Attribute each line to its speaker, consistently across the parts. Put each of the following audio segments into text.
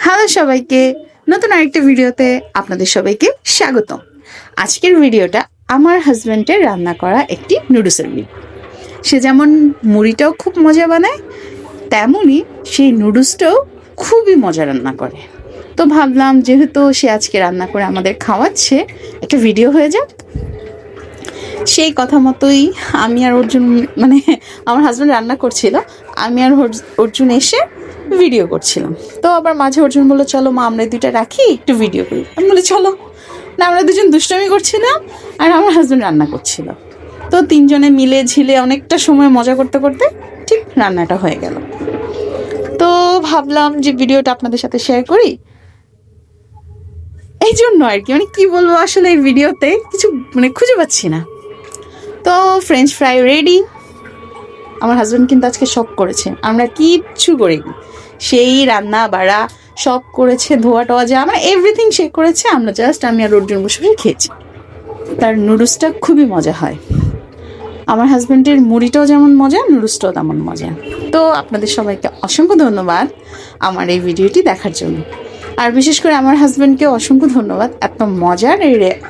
Speaker 1: Hello সবাইকে, নতুন আরেকটা ভিডিওতে আপনাদের সবাইকে স্বাগত। আজকের ভিডিওটা আমার হাজব্যান্ডের রান্না করা একটি নুডলসের ভিডিও। সে যেমন মুড়িটাও খুব মজা বানায়, তেমনই সেই নুডলসটাও খুবই মজা রান্না করে। তো ভাবলাম যেহেতু সে আজকে রান্না করে আমাদের খাওয়াচ্ছে, একটা ভিডিও হয়ে যাক। সেই কথা মতোই আমি আর অর্জুন, মানে আমার হাজব্যান্ড রান্না করছিল, আমি আর অর্জুন এসে ভিডিও করছিলাম। তো আবার মাঝে অর্জুন বললো চলো মা আমরা দুইটা রাখি একটু ভিডিও করি। আমি বলি চলো না, আমরা দুজন দুষ্টামি করছিলাম আর আমার হাজব্যান্ড রান্না করছিল। তো তিনজনে মিলে ঝিলে অনেকটা সময় মজা করতে করতে ঠিক রান্নাটা হয়ে গেল। তো ভাবলাম যে ভিডিওটা আপনাদের সাথে শেয়ার করি, এই জন্য আর কি। মানে কি বলবো, আসলে এই ভিডিওতে কিছু খুঁজে পাচ্ছি না। তো ফ্রেঞ্চ ফ্রাই রেডি। আমার হাজব্যান্ড কিন্তু আজকে সব করেছে, আমরা কিচ্ছু করিনি। সেই রান্না বাড়া সব করেছে, ধোয়া টোয়া যা এভরিথিং সে করেছে, আমরা জাস্ট আমি আর অর্জুন বসে খেয়েছি। তার নুডলসটা খুবই মজা হয়। আমার হাজব্যান্ডের মুড়িটাও যেমন মজা, নুডলসটাও তেমন মজা। তো আপনাদের সবাইকে অসংখ্য ধন্যবাদ আমার এই ভিডিওটি দেখার জন্য। আর বিশেষ করে আমার হাজব্যান্ডকে অসংখ্য ধন্যবাদ এত মজার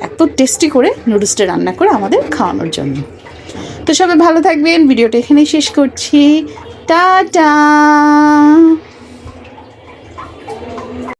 Speaker 1: এত টেস্টি করে নুডলসটা রান্না করে আমাদের খাওয়ানোর জন্য। তো সবাই ভালো থাকবেন, ভিডিওটা এখানেই শেষ করছি। টাটা।